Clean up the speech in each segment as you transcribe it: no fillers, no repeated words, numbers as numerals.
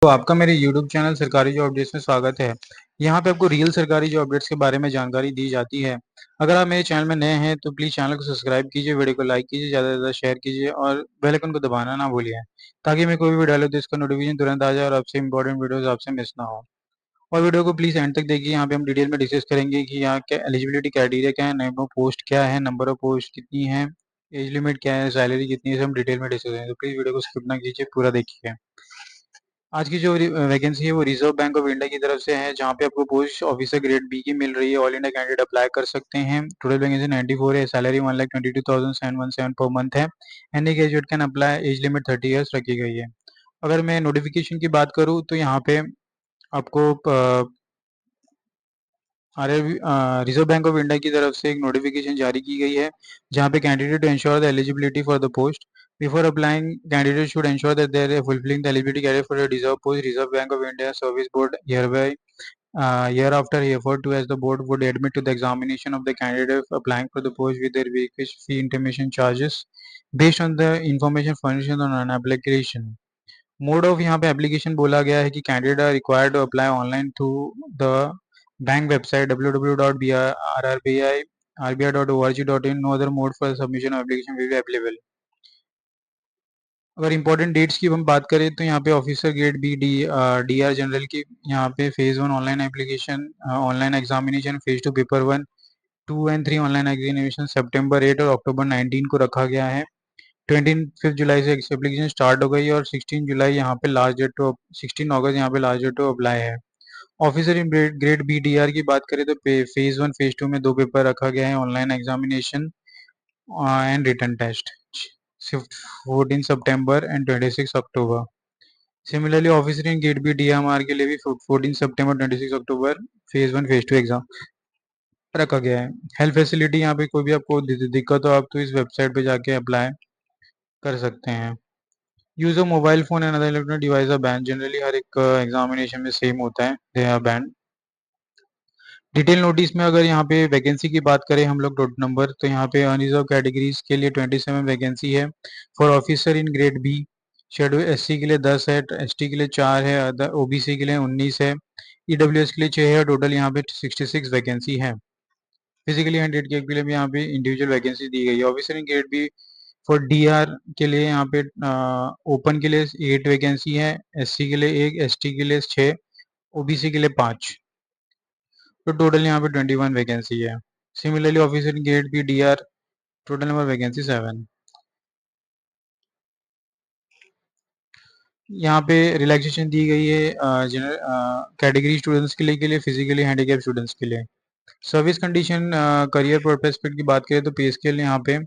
तो आपका मेरे यूट्यूब चैनल सरकारी जॉब अपडेट्स में स्वागत है। यहाँ पे आपको रियल सरकारी जॉब अपडेट्स के बारे में जानकारी दी जाती है। अगर आप मेरे चैनल में नए हैं तो प्लीज़ चैनल को सब्सक्राइब कीजिए, वीडियो को लाइक कीजिए, ज़्यादा से ज़्यादा शेयर कीजिए और बेल आइकन को दबाना ना भूलिए, ताकि मैं कोई भी वीडियो डालूँ तो इसका नोटिफिकेशन तुरंत आ जाए और आपसे इंपॉर्टेंट वीडियोज़ आपसे मिस ना हो। और वीडियो को प्लीज़ एंड तक देखिए, यहाँ पे हम डिटेल में डिस्कस करेंगे कि यहाँ क्या एलिजिबिलिटी क्राइटेरिया क्या है, नंबर ऑफ पोस्ट क्या है, नंबर ऑफ पोस्ट कितनी है, एज लिमिट क्या है, सैलरी कितनी है, सब हम डिटेल में डिस्कस करेंगे। तो प्लीज़ वीडियो को स्किप ना कीजिए, पूरा देखिए। आज की जो वैकेंसी है वो रिजर्व बैंक ऑफ इंडिया की तरफ से है, जहाँ पे आपको पोस्ट ऑफिसर ग्रेड बी की मिल रही है। ऑल इंडिया कैंडिडेट अप्लाई कर सकते हैं। टोटल वैकेंसी 94 है। सैलरी 1,22,717 पर मंथ है। Any graduate can apply. Age limit 30 years रखी गई है। अगर मैं नोटिफिकेशन की बात करूँ तो यहाँ पे आपको रिजर्व बैंक ऑफ इंडिया की तरफ से एक नोटिफिकेशन जारी की गई है, जहाँ पे candidate to ensure the eligibility for the post before applying candidate should ensure that they are fulfilling the eligibility criteria for the deserve post. Reserve bank of India service board hereby hereafter refer to as the board would admit to the examination of the candidate applying for the post with their weekly fee intimation charges based on the information furnished on an application. Mode of यहाँ पे application बोला गया है कि candidate are required to apply online through the bank website www.rbi.org.in. No other mode for submission of application will be available. अगर important dates की हम बात करें तो यहाँ पे officer grade B D R general की यहाँ पे phase 1 online application, online examination, phase 2 paper 1, 2 and 3 online examination सितंबर 8 और अक्टूबर 19 को रखा गया है। 25 जुलाई से एप्लीकेशन स्टार्ट हो गई है और 16 जुलाई यहाँ पे लास्ट डेट टू 16 अगस्त यहाँ पे लास्ट डेट टू अप्लाई है। Officer in grade B D R की बात करें तो फेज 1 फेज 2 में 2 पेपर रखा गया है, online examination and written test 14 सितंबर एंड 26 अक्टूबर। Similarly officer in grade B D M R के लिए भी 14 सितंबर 26 अक्टूबर फेज 1 फेज 2 एग्जाम रखा गया है। हेल्थ फैसिलिटी यहाँ पे कोई भी आपको दिक्कत हो आप तो इस वेबसाइट पे जाके अप्लाई कर सकते हैं। Use of mobile phone and other electronic device are ban. Generally हर एक एग्जामिनेशन में सेम होता है, they are ban. Detail notice में अगर यहाँ पे वैकेंसी की बात करें हम लोग डॉट नंबर तो यहाँ पे अनरिजर्व कैटेगरीज के लिए 27 वैकेंसी है। For officer in grade B schedule SC के लिए 10 है, एसटी के लिए 4 है, अदर ओबीसी के लिए 19 है, ईडब्ल्यूएस के लिए 6 है। टोटल यहाँ पे 66 वैकेंसी है। फिजिकली हैंडेड के लिए भी यहाँ पे इंडिविजुअल वैकेंसी दी गई है। Officer in grade B for DR के लिए यहाँ पे ओपन के लिए 8 वैकेंसी है, एससी के लिए 1, एसटी के लिए 6, ओबीसी के लिए 5। तो टोटल यहाँ पे 21 वैकेंसी है। Similarly officer in grade B DR total number vacancy 7। यहाँ पे रिलैक्सेशन दी गई है जनरल कैटेगरी स्टूडेंट्स के लिए फिजिकली हैंडीकैप स्टूडेंट्स के लिए। सर्विस कंडीशन करियर पर्सपेक्ट की बात करें तो पे स्केल यहाँ पे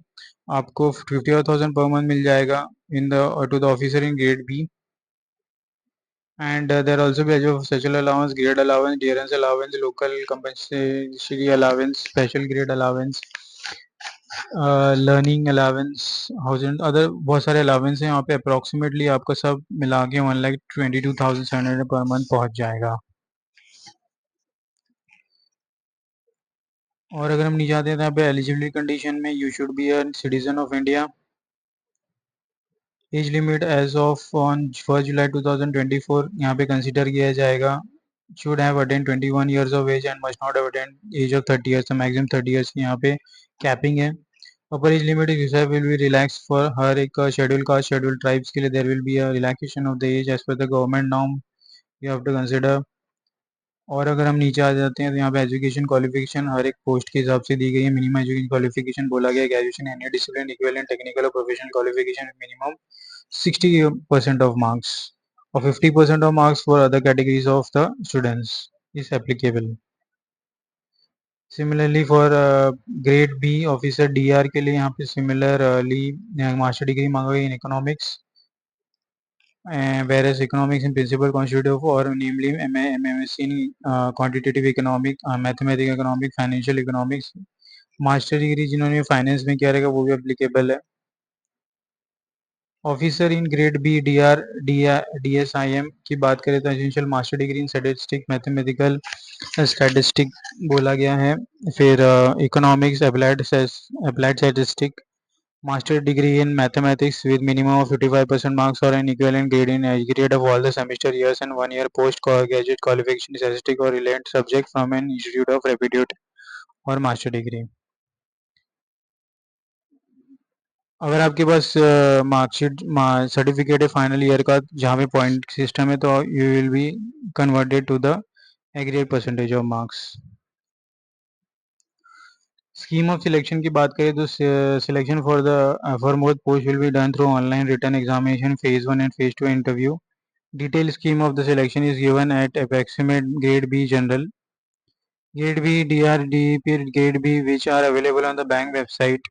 आपको 54,000 पर मंथ मिल जाएगा in the to the officer in grade B. And there also be special allowance, grade allowance, dearance allowance, local compensatory allowance, special grade allowance, learning allowance, housing, other बहुत सारे अलावेंस हैं यहाँ पे। अप्रोक्सीमेटली आपका सब मिला के 1,22,700 पर मंथ पहुँच जाएगा। और अगर हम नीचे आते हैं तो यहाँ पे एलिजिबिलिटी कंडीशन में you should be a citizen of India. Age limit age of on 1 जुलाई 2024 यहाँ पे कंसिडर किया जाएगा। Should have attend 21 years of age and must not have attend age of 30 years. Maximum 30 years यहाँ पे capping है। Upper age limit reserve will be relax for हर एक शेड्यूल कास्ट शेड्यूल ट्राइब्स के लिए there will be a relaxation of the age age per the government norm you have to consider. और अगर हम नीचे आ जाते हैं तो यहाँ पे एजुकेशन क्वालिफिकेशन हर एक पोस्ट के हिसाब से दी गई है। मिनिमम एजुकेशन क्वालिफिकेशन बोला गया है graduation, any discipline equivalent technical और professional qualification minimum 60% of marks or 50% of marks for other categories of the students is applicable. Similarly for grade B officer DR के लिए यहाँ पे similarly मास्टर डिग्री मांगा गई in economics, whereas economics in principal constitutive or namely MSc in quantitative economic, mathematical economic, financial economics। Master degree जिन्होंने finance में किया रहेगा वो भी एप्लीकेबल है। Officer in grade B DSIM की बात करें तो essential master degree in statistic mathematical statistic बोला गया है। फिर economics applied statistic Master degree in mathematics with minimum of 55% marks or an equivalent grade in aggregate of all the semester years and 1 year post-graduate qualification statistic or related subject from an institute of repute और master degree. अगर आपके पास marksheet certificate है final year का जहाँ पे point system है तो you will be converted to the aggregate percentage of marks. Scheme of selection की बात करें तो selection for both post will be done through online written examination phase 1 and phase 2 interview. Detail scheme of the selection is given at approximate grade B general, grade B, DR, DEP, grade B which are available on the bank website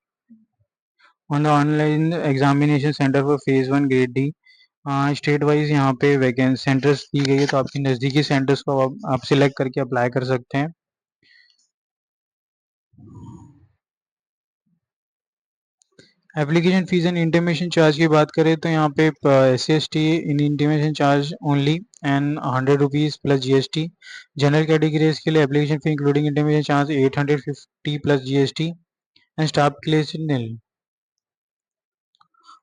on the online examination center for phase 1 grade D। State wise यहाँ पे vacancy centres दी गई है तो आपकी नज़दीकी centres को आप select करके अप्लाई कर सकते हैं। Application fees and intimation charge की बात करें तो यहाँ पे SC/ST in intimation charge only and 100 rupees plus GST। General categories के लिए application fee including intimation charge 850 plus GST and staff के लिए nil।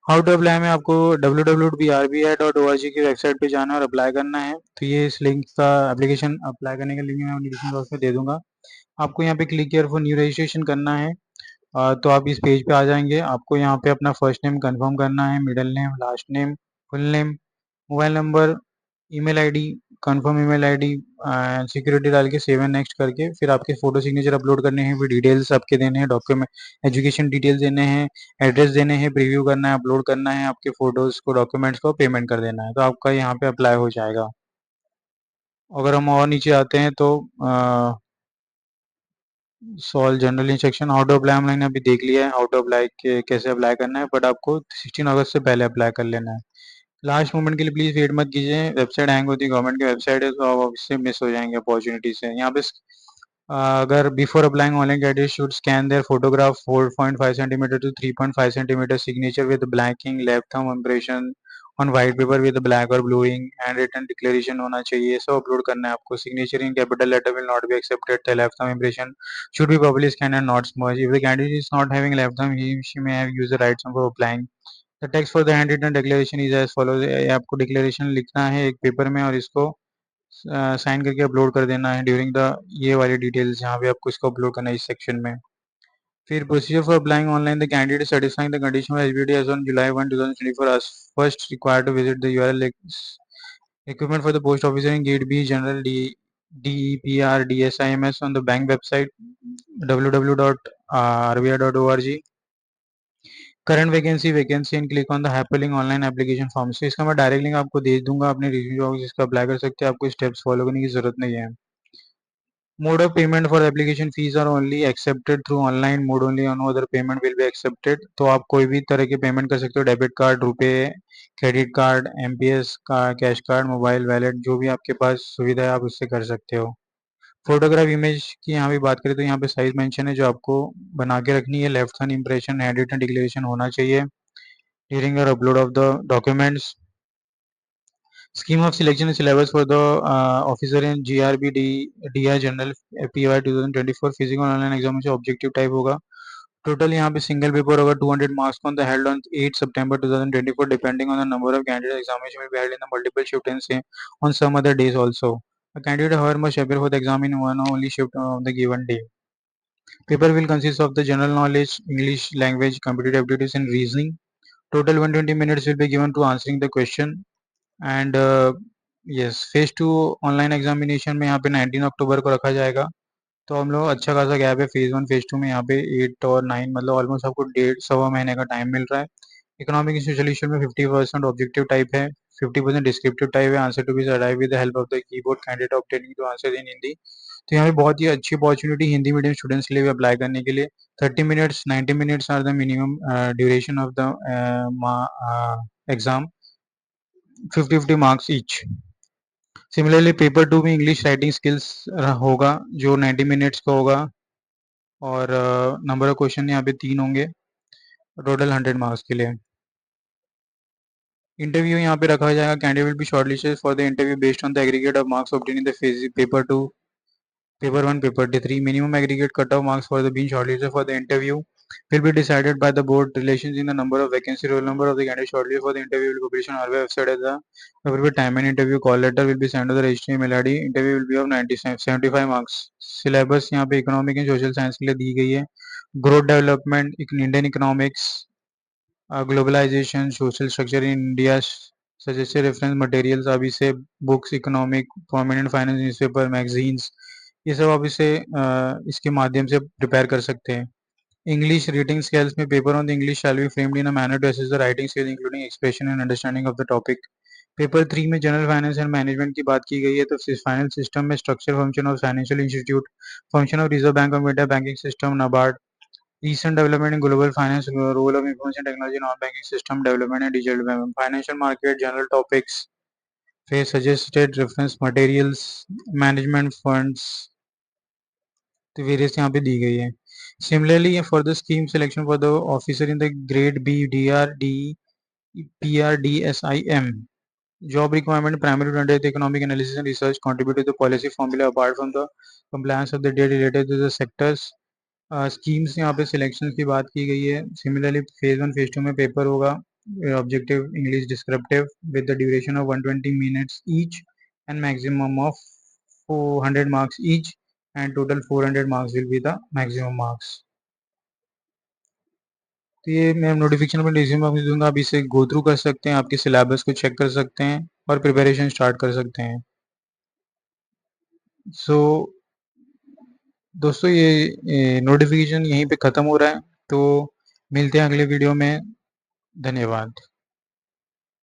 हाउ टू अप्लाई में आपको www.rbI.org की वेबसाइट पे जाना है और अप्लाई करना है। तो ये इस लिंक का एप्लीकेशन अप्लाई करने का लिंक मैं डिस्क्रिप्शन बॉक्स में दे दूंगा। आपको यहाँ पे click here for new registration करना है। तो आप इस पेज पे आ जाएंगे। आपको यहाँ पे अपना फर्स्ट नेम कंफर्म करना है, middle name, last name, full name, mobile number, email ID, confirm email ID, security डाल के सेव एंड नेक्स्ट करके फिर आपके फोटो सिग्नेचर अपलोड करने हैं, फिर डिटेल्स आपके देने हैं, डॉक्यूमेंट एजुकेशन डिटेल्स देने हैं, एड्रेस देने हैं, प्रीव्यू करना है, अपलोड करना है आपके फोटोज को, डॉक्यूमेंट्स को, पेमेंट कर देना है तो आपका यहाँ पे अप्लाई हो जाएगा। अगर हम और नीचे आते हैं तो solve general instruction, how to apply online अभी देख लिया है, हाउ टू अप्लाई कैसे अप्लाई करना है, बट आपको 16 अगस्त से पहले अप्लाई कर लेना है। लास्ट मोमेंट के लिए प्लीज वेट मत कीजिए, वेबसाइट हैंग होती है, गवर्नमेंट की वेबसाइट है तो आप इससे मिस हो जाएंगे अपॉर्चुनिटी से। यहाँ पे अगर before applying online candidate should scan their photograph 4.5 centimetre to 3.5 centimetre signature with blacking left thumb impression on white paper with black और ब्लूइंग हैंड रिटन डिक्लेरेशन होना चाहिए, सब अपलोड करना है आपको। Signature in capital letter will not be accepted, the left thumb impression should be properly scanned and not smudged. If the candidate is not having left thumb, she may have used the right thumb for applying. The text for the handwritten declaration is as follows। आपको declaration लिखना है एक paper में और इसको sign करके upload कर देना है ड्यूरिंग द ये वाली डिटेल्स यहाँ पे आपको इसको अपलोड करना है इस सेक्शन में। फिर procedure for applying online, the candidate satisfying the condition of eligibility as on July 1, 2024 as first required to visit the URL equipment for the post officer in gate B general DEPR DSIMS on the bank website www.rbi.org। Current vacancy and click on the hyperlink online application form. से इसका मैं direct link आपको दे दूंगा अपने review box, जिसका apply कर सकते हैं, आपको स्टेप्स फॉलो करने की जरूरत नहीं है। Mode of payment for application fees are only accepted through online mode only, on other payment will be accepted. तो आप कोई भी तरह के पेमेंट कर सकते हो, डेबिट कार्ड, रुपए, क्रेडिट कार्ड, एमपीएस का कैश कार्ड, मोबाइल वैलेट, जो भी आपके पास सुविधा है आप उससे कर सकते हो। फोटोग्राफ इमेज की यहाँ भी बात करें तो यहाँ पे साइज मेंशन है जो आपको बना के रखनी है। Left hand impression hand written declaration होना चाहिए during your upload of the documents. Scheme of selection and syllabus for the officer in GRB DR General PY 2024 physical online examination objective type होगा। टोटल यहाँ पे single paper होगा 200 marks on the held on 8 September 2024 depending on the number of candidate examination will be held in the multiple shift and say on some other days also। A candidate however must appear for the exam in one or only shift of the given day। Paper will consist of the general knowledge, English language, computer aptitudes and reasoning। Total 120 minutes will be given to answering the question and yes phase 2 online examination में यहाँ पे 19 अक्टूबर को रखा जाएगा। तो हम लोग अच्छा खासा गैप है फेज 1 फेज 2 में, यहाँ पे 8 और 9 मतलब ऑलमोस्ट आपको 1.5 सवा महीने का टाइम मिल रहा है। इकोनॉमिक एंड सोशल इश्यू में 50% ऑब्जेक्टिव टाइप है, 50% डिस्क्रिप्टिव टाइप है। Answer to be arrive with the help of the keyboard candidate obtaining to answer in Hindi. तो यहाँ पे बहुत ही अच्छी अपॉर्चुनिटी हिंदी मीडियम स्टूडेंट्स के लिए भी अप्लाई करने के लिए। 30 minutes 90 minutes are the minimum duration of the exam, 50-50 marks each. Similarly paper 2 में इंग्लिश राइटिंग स्किल्स होगा जो 90 मिनट्स का होगा और नंबर ऑफ क्वेश्चन यहाँ पे 3 होंगे, टोटल 100 मार्क्स के लिए। इंटरव्यू यहाँ पे रखा जाएगा, candidate will be shortlisted for the interview based on the aggregate of marks obtain in the paper 2 paper 1 paper 3 minimum aggregate cut off marks for the being shortlisted for the interview. will be decided by the board. Relations in the number of vacancy, roll number of the candidate shortly for the interview will be published on our website as the appropriate time and interview call letter will be sent to the registered email ID. Interview will be of 75 marks. Syllabus यहाँ पे economic and social science के लिए दी गई है. Growth development, Indian economics, globalisation, social structure in India, suggested reference materials, आप इसे books, economic, prominent finance newspaper, magazines, ये सब आप इसे इसके माध्यम से प्रिपेयर कर सकते हैं. English reading skills में paper on the English shall be framed in a manner to assess the writing skills including expression and understanding of the topic. Paper 3 में जनरल फाइनेंस एंड मैनेजमेंट की बात की गई है. तो फाइनेंस सिस्टम में structure, function of financial institute, function of reserve bank of India, banking system, NABARD, recent development in global finance, role of information technology, non-banking system development and digital development, financial market, general topics, फिर suggested reference materials, management funds, तो various यहाँ पे दी गई है. Similarly, for the scheme selection for the officer in the grade B, DRD, PRDSIM, job requirement primary to undertake economic analysis and research, contribute to the policy formula apart from the compliance of the data related to the sectors. Schemes यहाँ पे selection की बात की गई है. Similarly phase 1 phase 2 में paper होगा. Objective English descriptive with the duration of 120 minutes each and maximum of 400 marks each and total 400 marks will be the maximum marks. तो ये मैं नोटिफिकेशन पर रिज्यूम आपको दूंगा, आप इसे गो थ्रू कर सकते हैं, आपके सिलेबस को चेक कर सकते हैं और प्रिपरेशन स्टार्ट कर सकते हैं. सो दोस्तों ये नोटिफिकेशन यहीं पे ख़त्म हो रहा है. तो मिलते हैं अगले वीडियो में. धन्यवाद.